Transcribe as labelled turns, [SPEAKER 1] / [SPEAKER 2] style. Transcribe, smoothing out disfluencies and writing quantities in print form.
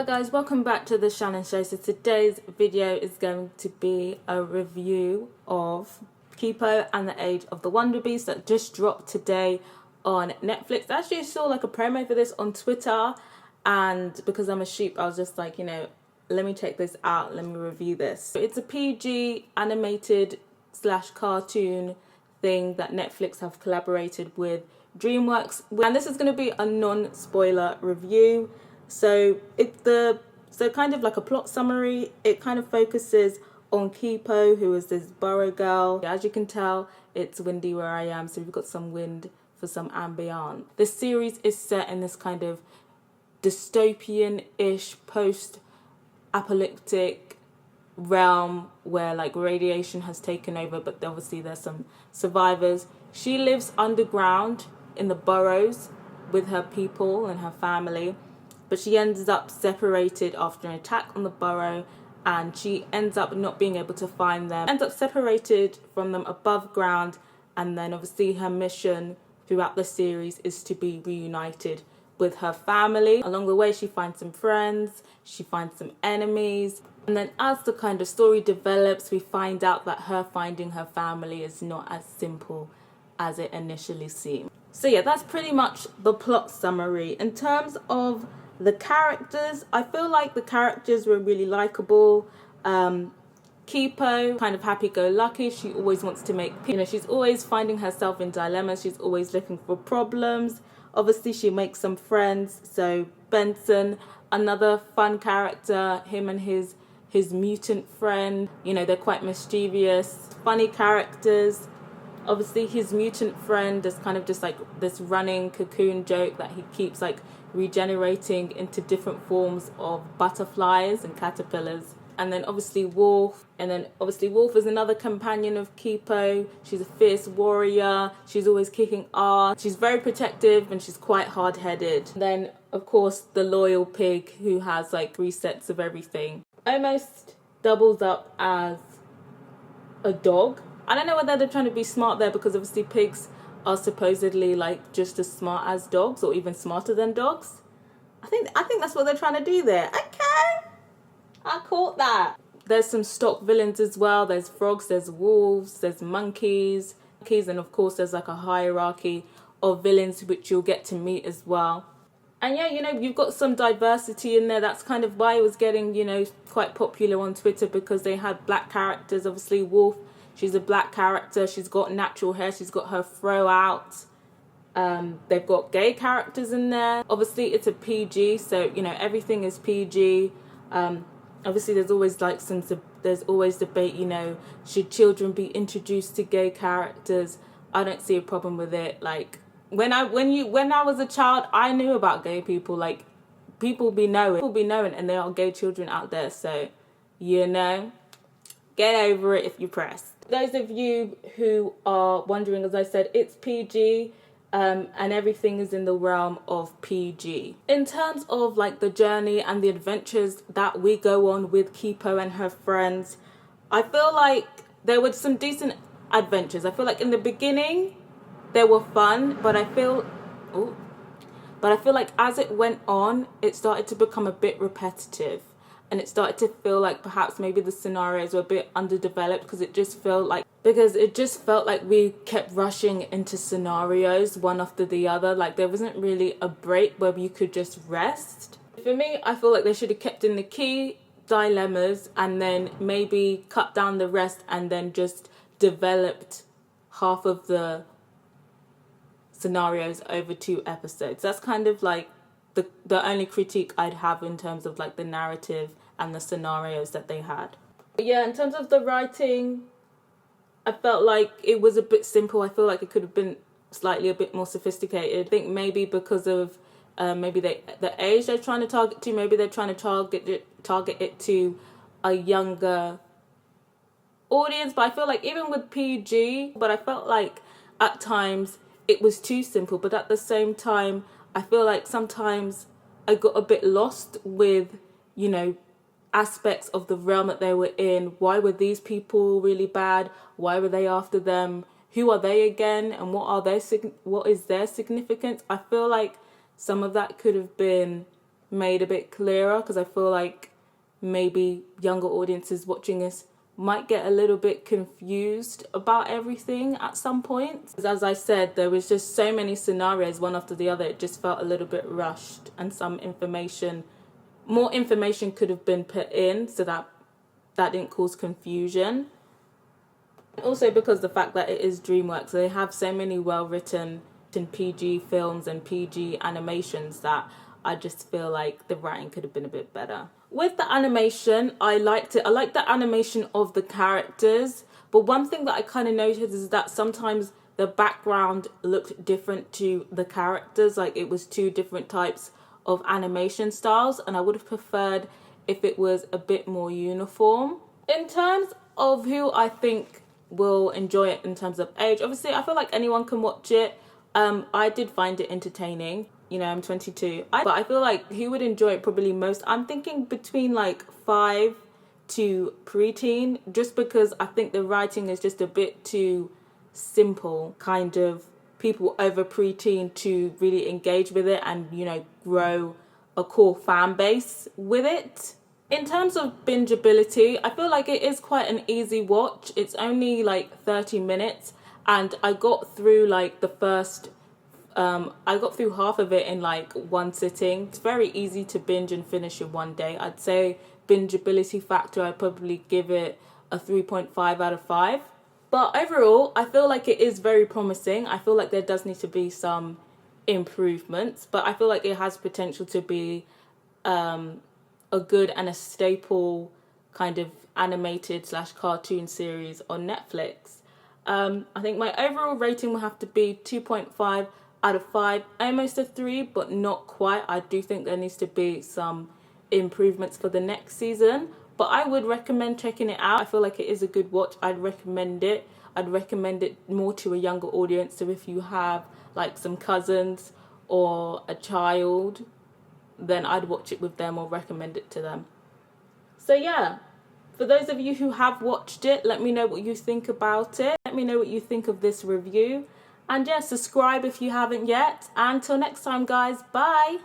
[SPEAKER 1] Hi guys, welcome back to the Shannon Show. So today's video is going to be a review of Kipo and the Age of the Wonderbeasts that just dropped today on Netflix. I actually saw like a promo for this on Twitter, and because I'm a sheep, I was just like, let me check this out, let me review this. It's a PG animated / cartoon thing that Netflix have collaborated with DreamWorks, and this is going to be a non-spoiler review. So kind of like a plot summary. It kind of focuses on Kipo, who is this burrow girl. As you can tell, it's windy where I am, so we've got some wind for some ambient. This series is set in this kind of dystopian-ish post-apocalyptic realm where like radiation has taken over, but obviously there's some survivors. She lives underground in the burrows with her people and her family, but she ends up separated after an attack on the burrow, and she ends up not being able to find them, ends up separated from them above ground. And then obviously her mission throughout the series is to be reunited with her family. Along the way she finds some friends, she finds some enemies, and then as the kind of story develops, we find out that her finding her family is not as simple as it initially seemed. So yeah, that's pretty much the plot summary. In terms of the characters, I feel like the characters were really likable. Kipo, kind of happy-go-lucky. She always wants to make, she's always finding herself in dilemmas. She's always looking for problems. Obviously, she makes some friends. So Benson, another fun character, him and his mutant friend. They're quite mischievous, funny characters. Obviously, his mutant friend is kind of just like this running cocoon joke that he keeps like regenerating into different forms of butterflies and caterpillars. And then obviously Wolf. Wolf is another companion of Kipo. She's a fierce warrior. She's always kicking ass. She's very protective and she's quite hard-headed. And then, of course, the loyal pig who has like 3 sets of everything. Almost doubles up as a dog. I don't know whether they're trying to be smart there, because obviously pigs are supposedly like just as smart as dogs, or even smarter than dogs. I think that's what they're trying to do there. Okay, I caught that. There's some stock villains as well. There's frogs, there's wolves, there's monkeys, and of course there's like a hierarchy of villains which you'll get to meet as well. And yeah, you've got some diversity in there. That's kind of why it was getting, quite popular on Twitter, because they had black characters. Obviously Wolf, she's a black character. She's got natural hair. She's got her fro out. They've got gay characters in there. Obviously, it's a PG, so, everything is PG. Obviously, there's always debate, should children be introduced to gay characters? I don't see a problem with it. Like, when I was a child, I knew about gay people. Like, people be knowing, and there are gay children out there. So, get over it if you're pressed. Those of you who are wondering, as I said, it's PG, and everything is in the realm of PG. In terms of like the journey and the adventures that we go on with Kipo and her friends, I feel like there were some decent adventures. I feel like in the beginning they were fun, but I feel like as it went on, it started to become a bit repetitive. And it started to feel like perhaps maybe the scenarios were a bit underdeveloped, because it just felt like we kept rushing into scenarios one after the other. Like there wasn't really a break where you could just rest. For me, I feel like they should have kept in the key dilemmas and then maybe cut down the rest, and then just developed half of the scenarios over 2 episodes. That's kind of like the only critique I'd have in terms of like the narrative and the scenarios that they had. But yeah, in terms of the writing, I felt like it was a bit simple. I feel like it could have been slightly a bit more sophisticated. I think maybe because of the age they're trying to target to, maybe they're trying to target it to a younger audience. But I feel like even with PG, but I felt like at times it was too simple. But at the same time, I feel like sometimes I got a bit lost with, aspects of the realm that they were in. Why were these people really bad? Why were they after them? Who are they again? And what is their significance? I feel like some of that could have been made a bit clearer, because I feel like maybe younger audiences watching this might get a little bit confused about everything at some point. As I said, there was just so many scenarios one after the other. It just felt a little bit rushed, and more information could have been put in so that didn't cause confusion. Also because the fact that it is DreamWorks, they have so many well-written PG films and PG animations that I just feel like the writing could have been a bit better. With the animation, I liked it. I liked the animation of the characters, but one thing that I kind of noticed is that sometimes the background looked different to the characters, like it was two different types of animation styles, and I would have preferred if it was a bit more uniform. In terms of who I think will enjoy it in terms of age, obviously I feel like anyone can watch it. I did find it entertaining. You know, I'm 22. But I feel like who would enjoy it probably most, I'm thinking between like 5 to preteen, just because I think the writing is just a bit too simple, kind of people over preteen to really engage with it and, you know, grow a core fan base with it. In terms of bingeability, I feel like it is quite an easy watch. It's only like 30 minutes, and I got through like I got through half of it in like one sitting. It's very easy to binge and finish in one day. I'd say bingeability factor, I'd probably give it a 3.5 out of 5. But overall, I feel like it is very promising. I feel like there does need to be some improvements, but I feel like it has potential to be a good and a staple kind of animated / cartoon series on Netflix. I think my overall rating will have to be 2.5 out of 5, almost a 3, but not quite. I do think there needs to be some improvements for the next season, but I would recommend checking it out. I feel like it is a good watch. I'd recommend it. I'd recommend it more to a younger audience. So if you have like some cousins or a child, then I'd watch it with them or recommend it to them. So yeah, for those of you who have watched it, let me know what you think about it. Let me know what you think of this review. And yeah, subscribe if you haven't yet. And until next time, guys, bye.